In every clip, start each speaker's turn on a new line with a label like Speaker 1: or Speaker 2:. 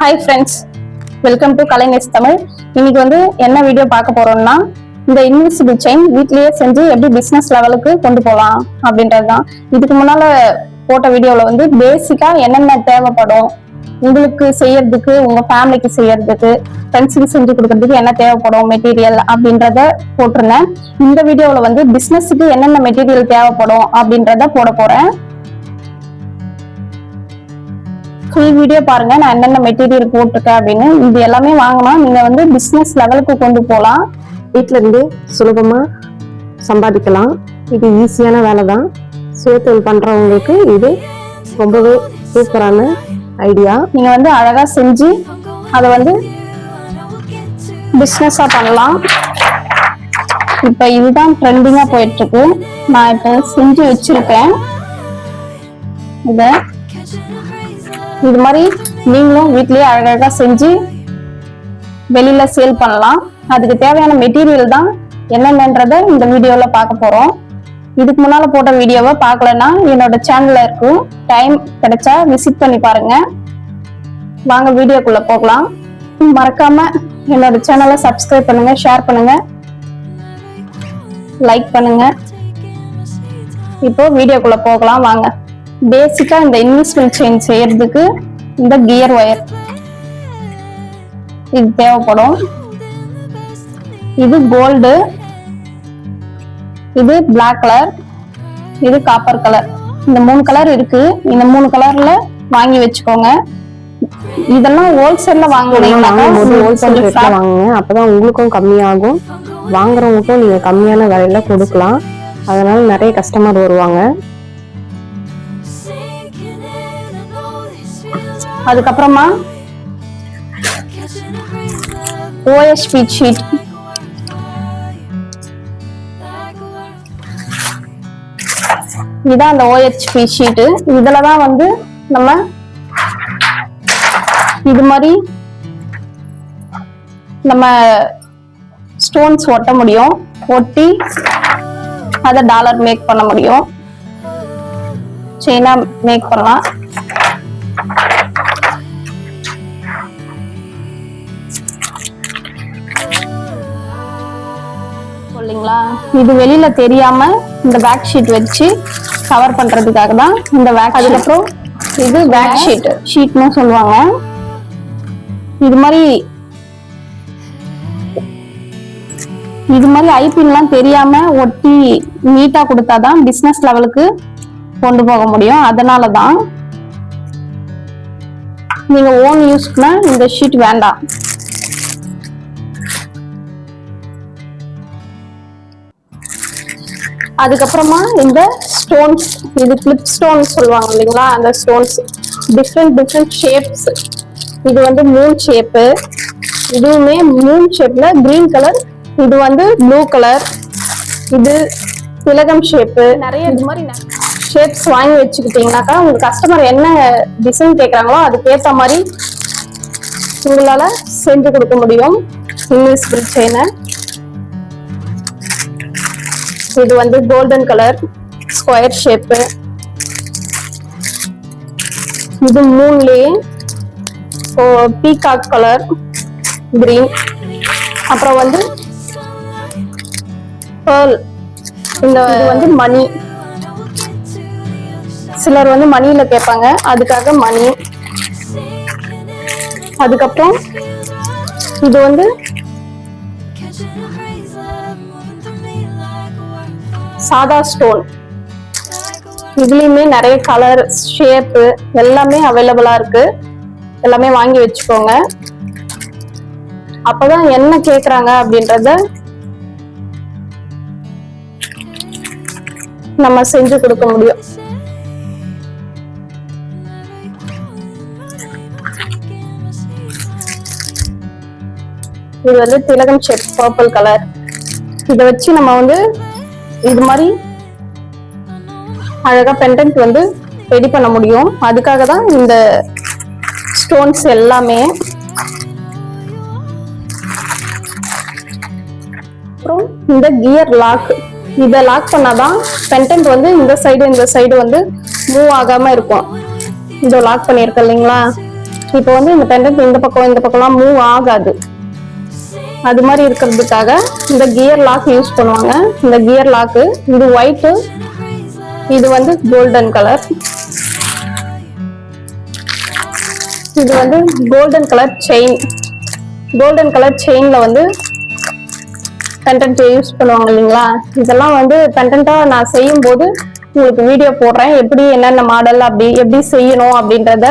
Speaker 1: Hi friends, welcome to கலைஞர் தமிழ். இன்னைக்கு என்ன video பார்க்க போறோம்னா, இந்த இன்விசிபிள் செயின் வீட்லயே செஞ்சு எப்படி பிசினஸ் லெவலுக்கு கொண்டு போகலாம் அப்படின்றது தான். இதுக்கு முன்னால போட்ட வீடியோல பேசிக்கா என்னென்ன தேவைப்படும், உங்களுக்கு செய்யறதுக்கு, உங்க ஃபேமிலிக்கு செய்யறதுக்கு, ஃப்ரெண்ட்ஸுக்கு செஞ்சு கொடுக்கறதுக்கு என்ன தேவைப்படும் மெட்டீரியல் அப்படின்றத போட்டிருந்தேன். இந்த வீடியோல பிசினஸுக்கு என்னென்ன மெட்டீரியல் தேவைப்படும் அப்படின்றத போட போறேன். ஃபுல் வீடியோ பாருங்க, நான் என்னென்ன மெட்டீரியல் போட்டிருக்கேன் அப்படின்னு. இது எல்லாமே வாங்கினா நீங்க பிசினஸ் லெவலுக்கு கொண்டு போகலாம்.
Speaker 2: வீட்டில இருந்து சுலபமா சம்பாதிக்கலாம். இது ஈஸியான வேலை தான். சுயதொழில் பண்றவங்களுக்கு இது ரொம்பவே சூப்பரான ஐடியா.
Speaker 1: நீங்க அழகா செஞ்சு அதை பிசினஸா பண்ணலாம். இப்ப இதுதான் ட்ரெண்டிங்கா போயிட்டு இருக்கு. நான் இப்ப செஞ்சு வச்சிருக்கேன். இது மாதிரி நீங்களும் வீட்லயே அழகழகா செஞ்சு வெளியில சேல் பண்ணலாம். அதுக்கு தேவையான மெட்டீரியல் தான் என்னென்னன்றத இந்த வீடியோல பார்க்க போறோம். இதுக்கு முன்னால போட்ட வீடியோவை பார்க்கலன்னா என்னோட சேனல்ல இருக்கும், டைம் கிடைச்சா விசிட் பண்ணி பாருங்க. வாங்க வீடியோக்குள்ள போகலாம். மறக்காம என்னோட சேனலை சப்ஸ்கிரைப் பண்ணுங்க, ஷேர் பண்ணுங்க, லைக் பண்ணுங்க. இப்போ வீடியோக்குள்ள போகலாம் வாங்க. பேசிக்கா இந்த இன்விசிபிள் செயின் செய்யறதுக்கு இந்த கியர் ஒயர் இது தேவைப்படும். இது கோல்டு, இது பிளாக் கலர், இது காப்பர் கலர். இந்த 3 கலர் இருக்கு. இந்த 3 கலர்ல வாங்கி வச்சுக்கோங்க. இதெல்லாம் ஹோல்சேல்ல வாங்குங்க,
Speaker 2: அப்பதான் உங்களுக்கும் கம்மியாகும், வாங்குறவங்களுக்கும் நீங்க கம்மியான விலையில கொடுக்கலாம். அதனால நிறைய கஸ்டமர் வருவாங்க.
Speaker 1: அதுக்கப்புறமா OSP ஷீட், இதான் அந்த OSP ஷீட். இதுலதான் நம்ம இது மாதிரி நம்ம ஸ்டோன்ஸ் ஒட்ட முடியும். ஒட்டி அதை டாலர் மேக் பண்ண முடியும், செயினா மேக் பண்ணலாம். இது வெளியில தெரியாம இந்த பேக் ஷீட் வச்சு கவர் பண்றதுக்காக தான் இந்த பேக். அதுக்கப்புறம் இது பேக் ஷீட்னு சொல்லுவாங்க. இது மாதிரி ஐபின்லாம் தெரியாம ஒட்டி நீட்டா கொடுத்தாதான் பிசினஸ் லெவலுக்கு கொண்டு போக முடியும். அதனாலதான் நீங்க ஓன் யூஸ்க்குனா இந்த ஷீட் வேண்டாம். அதுக்கப்புறமா இந்த ஸ்டோன்ஸ், இது கிளிப் ஸ்டோன் சொல்லுவாங்க இல்லைங்களா, அந்த ஸ்டோன்ஸ் டிஃப்ரெண்ட் ஷேப்ஸ். இது மூன் ஷேப்பு, இதுவுமே மூன் ஷேப்ல கிரீன் கலர், இது ப்ளூ கலர், இது திலகம் ஷேப்பு. நிறைய இது மாதிரி ஷேப்ஸ் வாங்கி வச்சுக்கிட்டீங்கன்னாக்கா உங்க கஸ்டமர் என்ன டிசைன் கேட்கறாங்களோ அதுக்கேற்ற மாதிரி உங்களால செஞ்சு கொடுக்க முடியும் இன்விசிபிள் செயினை. இது கோல்டன் கலர் ஸ்கொயர் ஷேப்பு, இது மூன்லயே பீகாக் கலர் கிரீன். அப்புறம் பேர்ல், இந்த இது மணி. சிலர் மணியில கேட்பாங்க, அதுக்காக மணி. அதுக்கப்புறம் இது சாதா ஸ்டோன். இதுலயுமே நிறைய கலர் ஷேப்பு எல்லாமே அவைலபிளா இருக்கு. எல்லாமே வாங்கி வச்சுக்கோங்க. அப்பதான் என்ன கேக்குறாங்க அப்படின்றத நம்ம செஞ்சு கொடுக்க முடியும். இது திலகம் ஷேப் பர்பிள் கலர். இத வச்சு நம்ம இது மாதிரி அழகா பெண்டன்ட் ரெடி பண்ண முடியும். அதுக்காக தான் இந்த ஸ்டோன்ஸ் எல்லாமே. அப்புறம் இந்த கியர் லாக், இதை லாக் பண்ணாதான் பெண்டன்ட் இந்த சைடு மூவ் ஆகாம இருக்கும். இதை லாக் பண்ணியிருக்கேன் இல்லைங்களா, இப்போ வந்து இந்த பெண்டன்ட் இந்த பக்கம்லாம் மூவ் ஆகாது. அது மாதிரி இருக்கிறதுக்காக இந்த கியர் லாக் யூஸ் பண்ணுவாங்க. இந்த கியர் லாக்கு இது ஒயிட்டு, இது வந்து கோல்டன் கலர். இது வந்து golden colour chain. Golden colour செயின்ல வந்து பெண்டன்ட் யூஸ் பண்ணுவாங்க இல்லைங்களா. இதெல்லாம் வந்து பெண்டன்ட்டா நான் செய்யும் போது உங்களுக்கு வீடியோ போடுறேன், எப்படி என்னென்ன மாடல் அப்படி எப்படி செய்யணும் அப்படின்றத.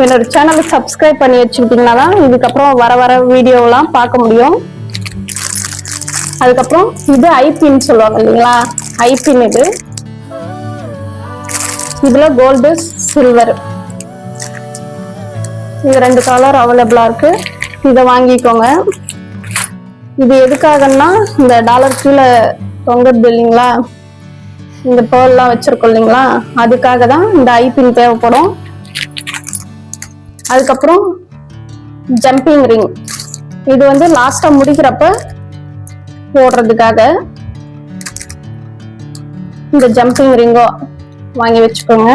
Speaker 1: என்னோட சேனலை சப்ஸ்கிரைப் பண்ணி வச்சுக்கிட்டீங்கன்னா தான் இதுக்கப்புறம் வர வீடியோலாம் பார்க்க முடியும். அதுக்கப்புறம் இது ஐபின் சொல்லுவாங்க இல்லைங்களா, ஐபின். இதுல கோல்டு சில்வர் இது 2 கலர் அவைலபிளா இருக்கு. இதை வாங்கிக்கோங்க. இது எதுக்காகன்னா இந்த டாலர் கீழே தொங்குது இல்லைங்களா, இந்த பேர்லாம் வச்சிருக்கோம் இல்லைங்களா, அதுக்காக தான் இந்த ஐபின் தேவைப்படும். அதுக்கப்புறம் ஜம்பிங் ரிங், இது வந்து லாஸ்டா முடிக்கிறப்ப போடுறதுக்காக இந்த ஜம்பிங் ரிங்கோ வாங்கி வச்சுக்கோங்க.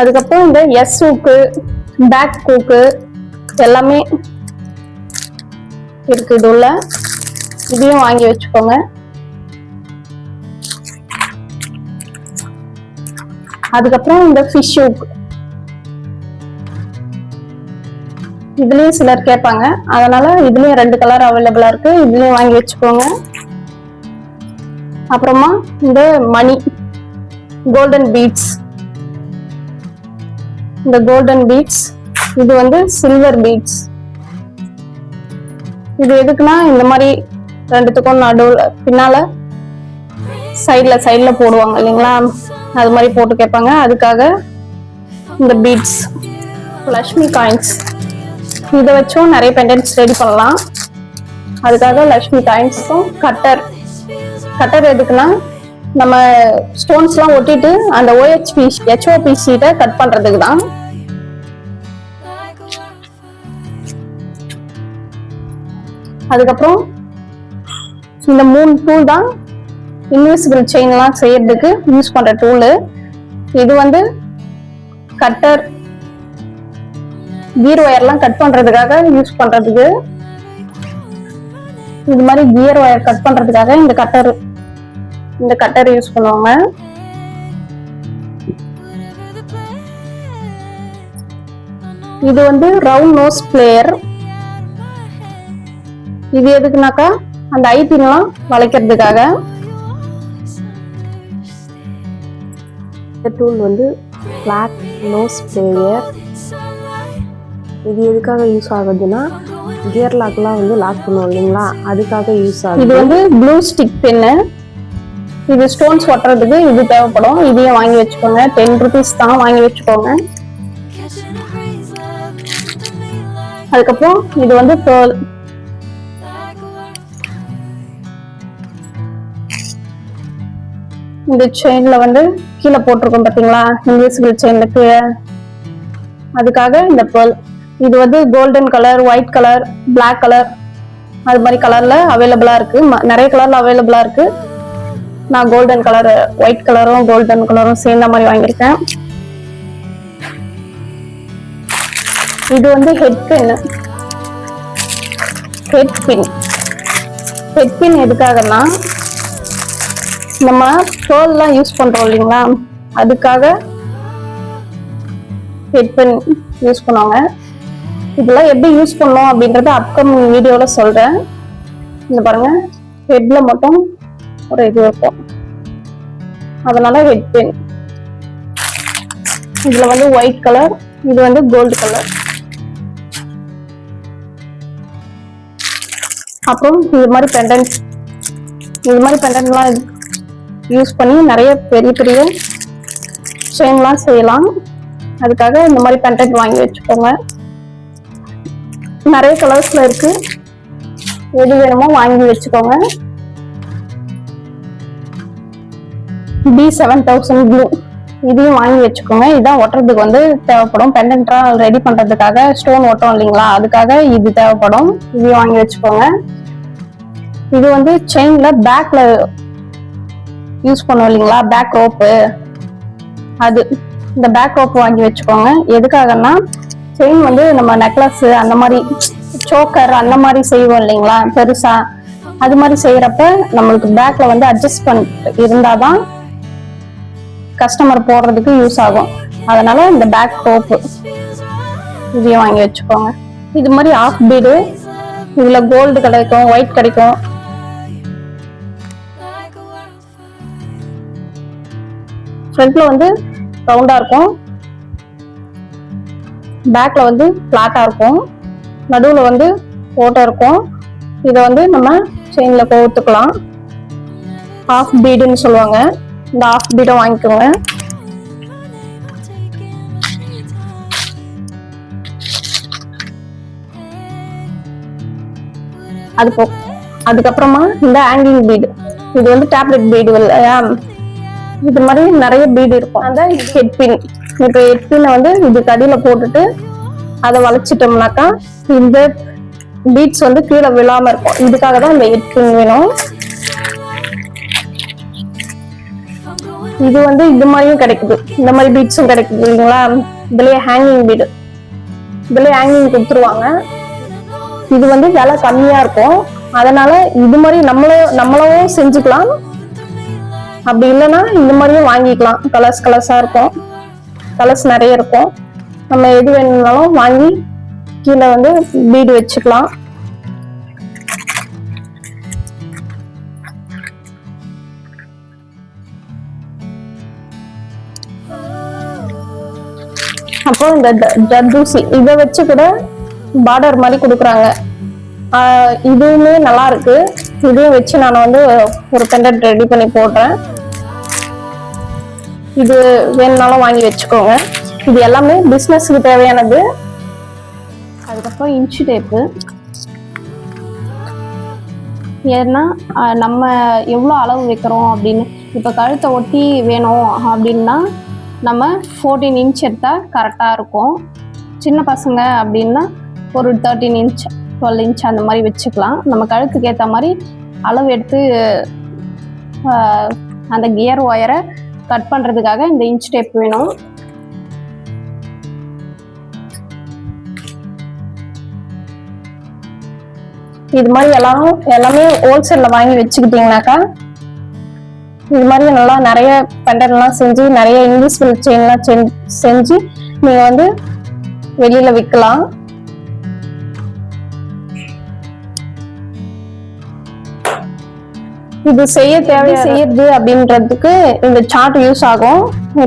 Speaker 1: அதுக்கப்புறம் இந்த எஸ் ஹூக்கு, பேக் ஹூக்கு எல்லாமே இருக்கு இது உள்ள, இதையும் வாங்கி வச்சுக்கோங்க. அதுக்கப்புறம் இந்த ஃபிஷ் ஹூக், இதுலயும் சிலர் கேட்பாங்க, அதனால இதுலயும் 2 கலர் அவைலபிளா இருக்கு, இதுலயும் வாங்கி வச்சுக்கோங்க. அப்புறமா இந்த மணி கோல்டன் பீட்ஸ், இந்த கோல்டன் பீட்ஸ் இது வந்து சில்வர் பீட்ஸ். இது எதுக்குன்னா இந்த மாதிரி 2த்துக்கும் நடுவுல பின்னால சைட்ல போடுவாங்க இல்லைங்களா, அது மாதிரி போட்டு கேட்பாங்க, அதுக்காக இந்த பீட்ஸ். லக்ஷ்மி காயின்ஸ், இதை வச்சும் நிறைய பெண்டன்ட்ஸ் ரெடி பண்ணலாம், அதுக்காக லக்ஷ்மி காயின்ஸும். கட்டர் எதுக்குன்னா நம்ம ஸ்டோன்ஸ்லாம் ஒட்டிட்டு அந்த ஹெச்ஓபி ஷீட்டை கட் பண்றதுக்கு தான். அதுக்கப்புறம் இந்த 3 டூல் தான் இன்விசிபிள் செயின்லாம் செய்யறதுக்கு யூஸ் பண்ற டூலு. இது வந்து கட்டர், கியர் ஒயர்லாம் கட் பண்றதுக்காக யூஸ் பண்றதுக்கு. இது மாதிரி கியர் ஒயர் கட் பண்றதுக்காக இந்த கட்டர் யூஸ் பண்ணுவாங்க. இது வந்து ரவுண்ட் நோஸ் பிளேயர். இது எதுக்குனாக்கா அந்த ஐபின்லாம் வளைக்கிறதுக்காக.
Speaker 2: இந்த டூல் வந்து ஃபிளாட் நோஸ் பிளேயர். இது எதுக்காக யூஸ் ஆகுதுன்னா கியர் லாக்லாம் வந்து லாக் பண்ணுவோம் இல்லைங்களா, அதுக்காக யூஸ் ஆகுது.
Speaker 1: இது வந்து ப்ளூ ஸ்டிக் பென்னு. இது ஸ்டோன்ஸ் ஒட்டுறதுக்கு இது தேவைப்படும், இதையும் வாங்கி வச்சுக்கோங்க. 10 rupees தான், வாங்கி வச்சுக்கோங்க. அதுக்கப்புறம் இது வந்து பேர்ல். இந்த செயின்ல வந்து கீழே போட்டிருக்கோம் பாத்தீங்களா, இன்விசிபிள் செயின்ல கீழே, அதுக்காக இந்த பேர்ல். இது வந்து golden colour, white colour, black colour, அது மாதிரி கலர்ல அவைலபிளா இருக்கு. நிறைய கலர்ல அவைலபிளா இருக்கு. நான் கோல்டன் கலர், ஒயிட் கலரும் கோல்டன் கலரும் சேர்ந்த மாதிரி வாங்கியிருக்கேன். இது வந்து ஹெட் பின் எதுக்காகனா நம்ம பேர்ல்லாம் யூஸ் பண்றோம் இல்லைங்களா, அதுக்காக ஹெட் பின் யூஸ் பண்ணுவாங்க. இதெல்லாம் எப்படி யூஸ் பண்ணோம் அப்படின்றத அப்கமிங் வீடியோல சொல்றேன். இந்த பாருங்க, ஹெட்ல மட்டும் ஒரு இது வைப்போம், அதனால ஹெட் பின். இதுல வந்து ஒயிட் கலர், இது வந்து கோல்டு கலர். அப்புறம் இது மாதிரி பெண்டன்ட்லாம் யூஸ் பண்ணி நிறைய பெரிய செயின்லாம் செய்யலாம். அதுக்காக இந்த மாதிரி பெண்டன்ட் வாங்கி வச்சுக்கோங்க. நிறைய கலர்ஸ்ல இருக்கு, எது வேணுமோ வாங்கி வச்சுக்கோங்க. B7000 ப்ளூ, இதையும் வாங்கி வச்சுக்கோங்க. இதான் ஒட்டுறதுக்கு வந்து தேவைப்படும். பெண்டன்ட்டா ரெடி பண்றதுக்காக ஸ்டோன் ஒட்டும் இல்லைங்களா, அதுக்காக இது தேவைப்படும். இதையும் வாங்கி வச்சுக்கோங்க. இது வந்து செயின்ல பேக்ல யூஸ் பண்ணுவோம் இல்லைங்களா, பேக் ரோப்பு, அது இந்த பேக் ரோப் வாங்கி வச்சுக்கோங்க. எதுக்காகன்னா செயின் வந்து நம்ம நெக்லஸ் அந்த மாதிரி சோக்கர் அந்த மாதிரி செய்வோம் இல்லைங்களா பெருசா, அது மாதிரி செய்யறப்ப நம்மளுக்கு பேக்ல வந்து அட்ஜஸ்ட்மெண்ட் இருந்தாதான் கஸ்டமர் போடுறதுக்கு யூஸ் ஆகும். அதனால இந்த பேக் ரோப் இதையும் வாங்கி வச்சுக்கோங்க. இது மாதிரி ஆஃப் பீடு, இதுல கோல்டு கிடைக்கும், ஒயிட் கிடைக்கும். ஃப்ரண்ட்ல வந்து ரவுண்டா இருக்கும், பேக்ல வந்து பிளாட்டா இருக்கும், நடுவுல வந்து ஓட்டை இருக்கும். இதை வந்து நம்ம செயின்ல கோர்த்துக்கலாம். ஆஃப் பீடுன்னு சொல்லுவாங்க. இந்த ஆஃப் பீடை வாங்கிக்கோங்க. அதுக்கப்புறமா இந்த ஹேங்கிங் பீடு, இது வந்து டேப்லெட் பீடு இல்லையா, இது மாதிரி நிறைய பீடு இருக்கும். அந்த ஹெட் பின், இப்போ ஹெட் பின்னை வந்து இதுக்கு அடியில போட்டுட்டு அதை வளைச்சிட்டோம்னாக்கா இந்த பீட்ஸ் வந்து கீழே விழாம இருக்கும். இதுக்காக தான் இந்த ஹெட் பின் வேணும். இது வந்து இது மாதிரியும் கிடைக்குது, இந்த மாதிரி பீட்ஸும் கிடைக்குது இல்லைங்களா. இதுலயே ஹேங்கிங் பீடு, இதுலயே ஹேங்கிங் கொடுத்துருவாங்க. இது வந்து விலை கம்மியா இருக்கும், அதனால இது மாதிரி நம்மளும் செஞ்சுக்கலாம். அப்படி இல்லைன்னா இந்த மாதிரியும் வாங்கிக்கலாம். கலர்ஸா இருக்கும், கலர்ஸ் நிறைய இருக்கும். நம்ம எது வேணும்னாலும் வாங்கி கீழே வந்து பீடு வச்சுக்கலாம். அப்புறம் இந்த ஜர்தூசி, இதை வச்சு கூட பார்டர் மாதிரி கொடுக்குறாங்க. இதுவுமே நல்லா இருக்கு. இதையும் வச்சு நான் வந்து ஒரு பெண்டன்ட் ரெடி பண்ணி போடுறேன். இது வேணும்னாலும் வாங்கி வச்சுக்கோங்க. இது எல்லாமே பிசினஸ்க்கு தேவையானது. அதுக்கப்புறம் இன்ச்சு டேப்பு, ஏன்னா நம்ம எவ்வளோ அளவு வைக்கிறோம் அப்படின்னு. இப்போ கழுத்தை ஒட்டி வேணும் அப்படின்னா நம்ம 14 இன்ச் எடுத்தால் கரெக்டாக இருக்கும். சின்ன பசங்க அப்படின்னா ஒரு 13 இன்ச் 12 இன்ச் அந்த மாதிரி வச்சுக்கலாம். நம்ம கழுத்துக்கு ஏற்ற மாதிரி அளவு எடுத்து அந்த கியர் ஒயரை கட் பண்ணுறதுக்காக இந்த இன்ச் டேப் வேணும். இது மாதிரி எல்லாமே ஹோல்சேலில் வாங்கி வச்சுக்கிட்டிங்கனாக்கா இது மாதிரி நல்லா நிறைய பெண்டன்ட்லாம் செஞ்சு நிறைய இன்விசிபிள் செயின்லாம் செஞ்சு நீங்கள் வந்து வெளியில் விற்கலாம். இது செய்யறது அப்படின்றதுக்கு இந்த சார்ட் யூஸ் ஆகும்.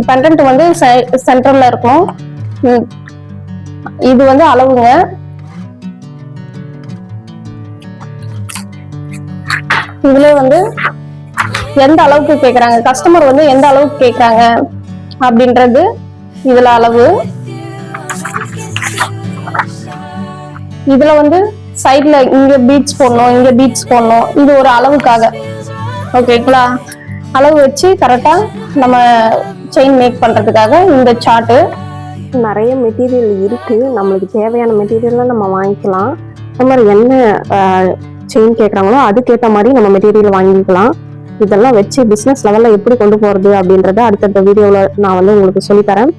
Speaker 1: பெண்டன்ட் வந்து சென்டர்ல இருக்கும். இது வந்து அளவுங்க. இதுல வந்து எந்த அளவுக்கு கேக்குறாங்க, கஸ்டமர் வந்து எந்த அளவுக்கு கேக்குறாங்க அப்படின்றது இதுல அளவு. இதுல வந்து சைட்ல இங்க பீட்ஸ் போடணும், இங்க பீட்ஸ் போடணும். இது ஒரு அளவுக்காக. ஓகேங்களா, அளவு வச்சு கரெக்டா நம்ம செயின் மேக் பண்றதுக்காக இந்த சார்ட்டு.
Speaker 2: நிறைய மெட்டீரியல் இருக்கு, நம்மளுக்கு தேவையான மெட்டீரியல்லாம் நம்ம வாங்கிக்கலாம். இந்த மாதிரி என்ன செயின் கேட்குறாங்களோ அதுக்கேற்ற மாதிரி நம்ம மெட்டீரியல் வாங்கிக்கலாம். இதெல்லாம் வச்சு பிஸ்னஸ் லெவலில் எப்படி கொண்டு போகிறது அப்படின்றத அடுத்தடுத்த வீடியோவில் நான் வந்து உங்களுக்கு சொல்லித்தரேன்.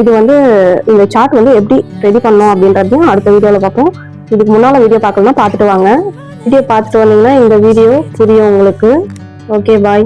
Speaker 2: இது வந்து இந்த சார்ட் வந்து எப்படி ரெடி பண்ணோம் அப்படின்றதையும் அடுத்த வீடியோவில் பார்ப்போம். இதுக்கு முன்னால் வீடியோ பார்க்கணும்னா பார்த்துட்டு வாங்க. வீடியோ பார்த்துட்டு வந்தீங்கன்னா இந்த வீடியோ புரியும் உங்களுக்கு. ஓகே, பாய்.